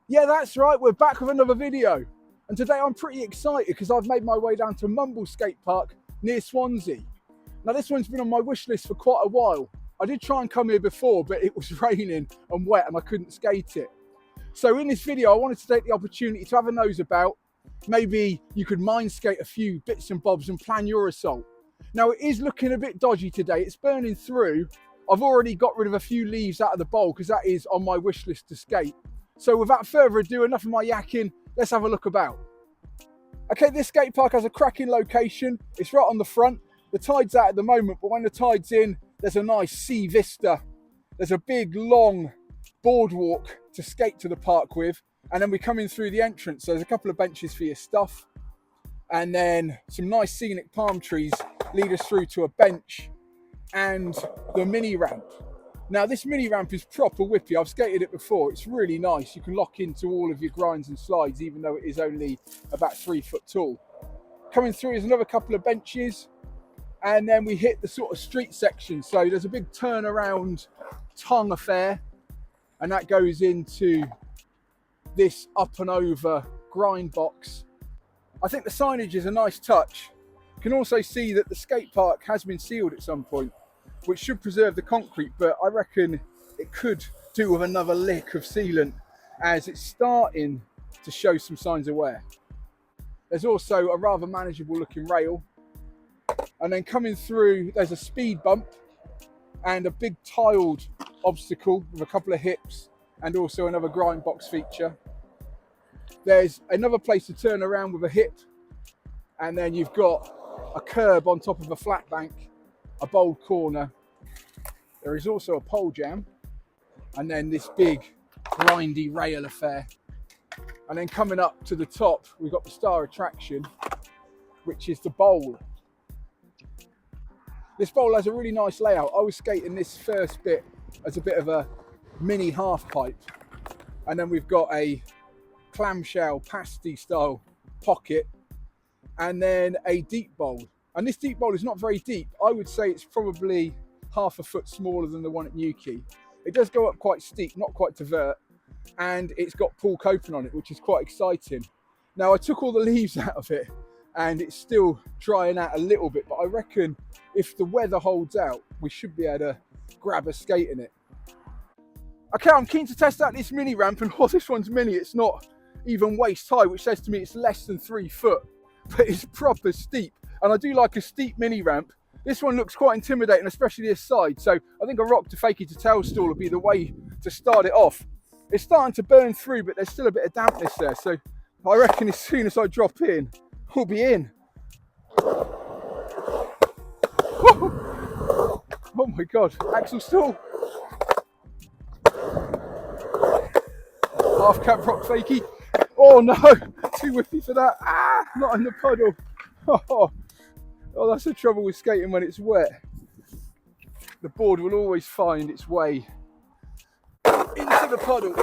Yeah, that's right, we're back with another video. And today I'm pretty excited because I've made my way down to Mumbles Skatepark near Swansea. Now this one's been on my wish list for quite a while. I did try and come here before, but it was raining and wet and I couldn't skate it. So in this video, I wanted to take the opportunity to have a nose about. Maybe you could mind skate a few bits and bobs and plan your assault. Now it is looking a bit dodgy today, it's burning through. I've already got rid of a few leaves out of the bowl because that is on my wish list to skate. So without further ado, enough of my yakking, let's have a look about. Okay, this skate park has a cracking location. It's right on the front. The tide's out at the moment, but when the tide's in, there's a nice sea vista. There's a big, long boardwalk to skate to the park with. And then we come in through the entrance. So there's a couple of benches for your stuff. And then some nice scenic palm trees lead us through to a bench and the mini ramp. Now this mini ramp is proper whippy. I've skated it before. It's really nice. You can lock into all of your grinds and slides, even though it is only about 3 foot tall. Coming through is another couple of benches, and then we hit the sort of street section. So there's a big turnaround tongue affair, and that goes into this up and over grind box. I think the signage is a nice touch. You can also see that the skate park has been sealed at some point, which should preserve the concrete, but I reckon it could do with another lick of sealant as it's starting to show some signs of wear. There's also a rather manageable looking rail. And then coming through, there's a speed bump and a big tiled obstacle with a couple of hips and also another grind box feature. There's another place to turn around with a hip, and then you've got a curb on top of a flat bank, a bold corner. There is also a pole jam, and then this big grindy rail affair. And then coming up to the top, we've got the star attraction, which is the bowl. This bowl has a really nice layout. I was skating this first bit as a bit of a mini half pipe, and then we've got a clamshell pasty style pocket, and then a deep bowl. And this deep bowl is not very deep. I would say it's probably half a foot smaller than the one at Newquay. It does go up quite steep, not quite to vert, and it's got pool coping on it, which is quite exciting. Now I took all the leaves out of it and it's still drying out a little bit, but I reckon if the weather holds out, we should be able to grab a skate in it. Okay, I'm keen to test out this mini ramp, and this one's mini, it's not even waist high, which says to me it's less than 3 foot, but it's proper steep. And I do like a steep mini ramp. This one looks quite intimidating, especially this side. So I think a rock to fake it to tail stall would be the way to start it off. It's starting to burn through, but there's still a bit of dampness there. So I reckon as soon as I drop in, we'll be in. Oh my God, axle stall. Half cab rock fakie. Oh no, too whippy for that. Not in the puddle. Oh, that's the trouble with skating when it's wet. The board will always find its way into the puddle.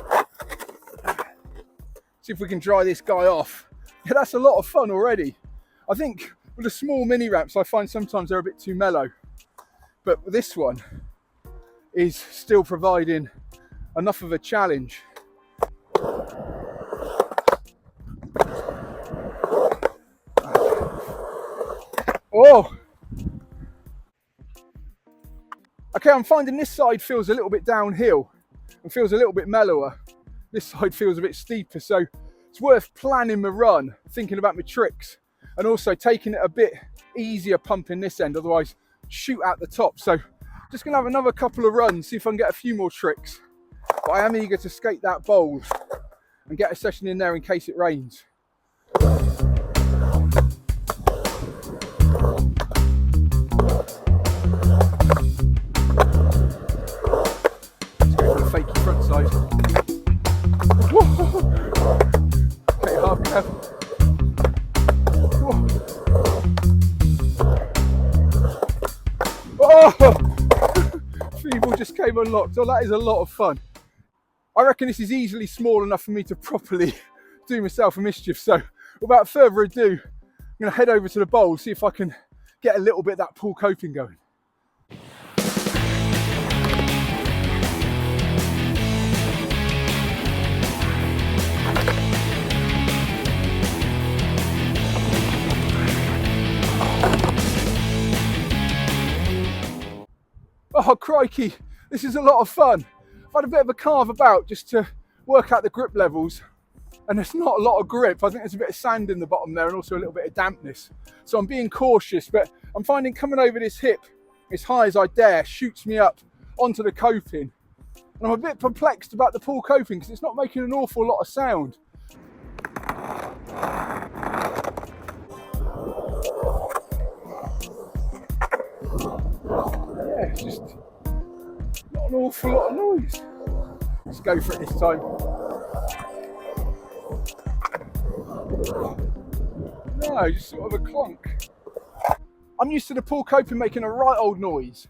See if we can dry this guy off. Yeah, that's a lot of fun already. I think with the small mini ramps, I find sometimes they're a bit too mellow. But this one is still providing enough of a challenge. Oh! Okay, I'm finding this side feels a little bit downhill and feels a little bit mellower. This side feels a bit steeper, so it's worth planning my run, thinking about my tricks, and also taking it a bit easier pumping this end, otherwise shoot out the top. So just gonna have another couple of runs, see if I can get a few more tricks. But I am eager to skate that bowl and get a session in there in case it rains. Fakey front side. Okay, half cab. Oh! Free ball just came unlocked. Oh, that is a lot of fun. I reckon this is easily small enough for me to properly do myself a mischief. So without further ado, I'm going to head over to the bowl, see if I can get a little bit of that pool coping going. Oh crikey, this is a lot of fun. I've had a bit of a carve about just to work out the grip levels, and there's not a lot of grip. I think there's a bit of sand in the bottom there and also a little bit of dampness. So I'm being cautious, but I'm finding coming over this hip as high as I dare shoots me up onto the coping. And I'm a bit perplexed about the pull coping because it's not making an awful lot of sound. Yeah, it's just not an awful lot of noise. Let's go for it this time. No, just sort of a clunk. I'm used to the pull coping making a right old noise.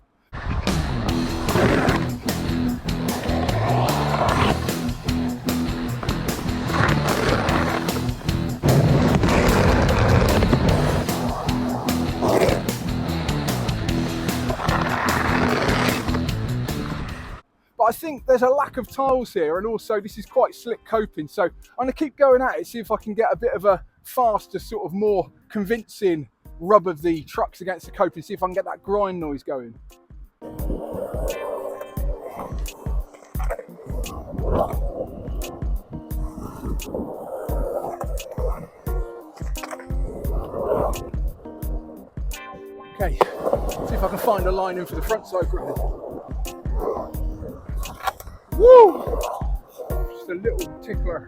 But I think there's a lack of tiles here, and also this is quite slick coping, so I'm going to keep going at it, see if I can get a bit of a faster, sort of more convincing rub of the trucks against the coping, see if I can get that grind noise going. Okay, see if I can find a line in for the front side grip. Woo! Just a little tickler.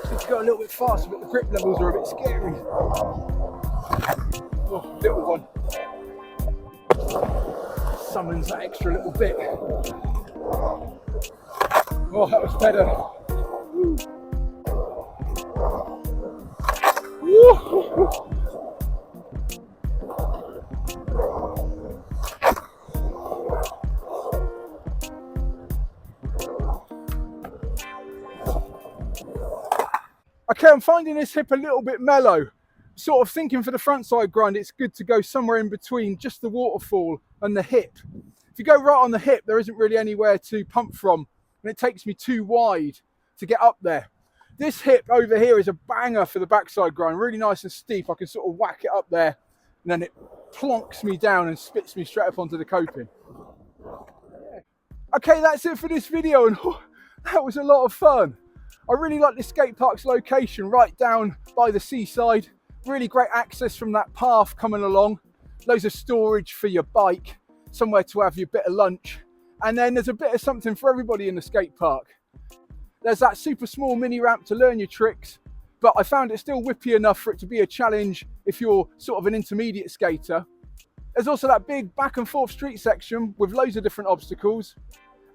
Need to go a little bit faster, but the grip levels are a bit scary. Oh, little one. Summons that extra little bit. Oh, that was better. Woo. Woo. Okay, I'm finding this hip a little bit mellow. Sort of thinking for the front side grind, it's good to go somewhere in between just the waterfall and the hip. If you go right on the hip, there isn't really anywhere to pump from, and it takes me too wide to get up there. This hip over here is a banger for the backside grind, really nice and steep. I can sort of whack it up there, and then it plonks me down and spits me straight up onto the coping. Okay, that's it for this video, and that was a lot of fun. I really like this skate park's location, right down by the seaside. Really great access from that path coming along. Loads of storage for your bike, somewhere to have your bit of lunch. And then there's a bit of something for everybody in the skate park. There's that super small mini ramp to learn your tricks, but I found it still whippy enough for it to be a challenge if you're sort of an intermediate skater. There's also that big back and forth street section with loads of different obstacles.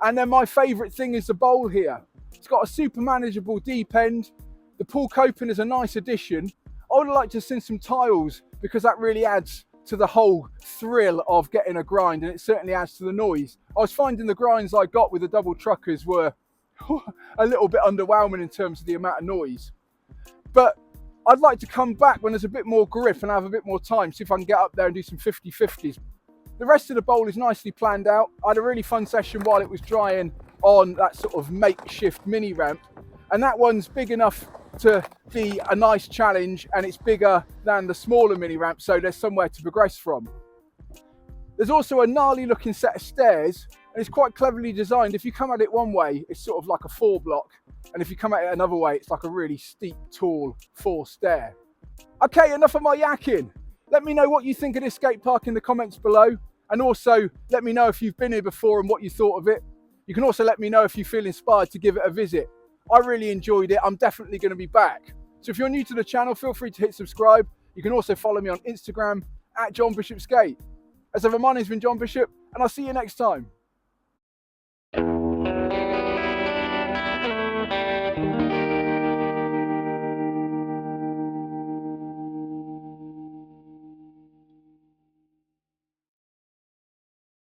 And then my favourite thing is the bowl here. It's got a super manageable deep end. The pull coping is a nice addition. I would like to send some tiles because that really adds to the whole thrill of getting a grind, and it certainly adds to the noise. I was finding the grinds I got with the double truckers were a little bit underwhelming in terms of the amount of noise. But I'd like to come back when there's a bit more grip and have a bit more time, see if I can get up there and do some 50-50s. The rest of the bowl is nicely planned out. I had a really fun session while it was drying on that sort of makeshift mini ramp, and that one's big enough to be a nice challenge, and it's bigger than the smaller mini ramp, so there's somewhere to progress from. There's also a gnarly looking set of stairs, and it's quite cleverly designed. If you come at it one way, it's sort of like a 4 block, and if you come at it another way, it's like a really steep, tall 4 stair. Okay, enough of my yakking. Let me know what you think of this skate park in the comments below, and also let me know if you've been here before and what you thought of it. You can also let me know if you feel inspired to give it a visit. I really enjoyed it. I'm definitely going to be back. So if you're new to the channel, feel free to hit subscribe. You can also follow me on Instagram @JohnBishopSkate. As ever, my name's been John Bishop, and I'll see you next time.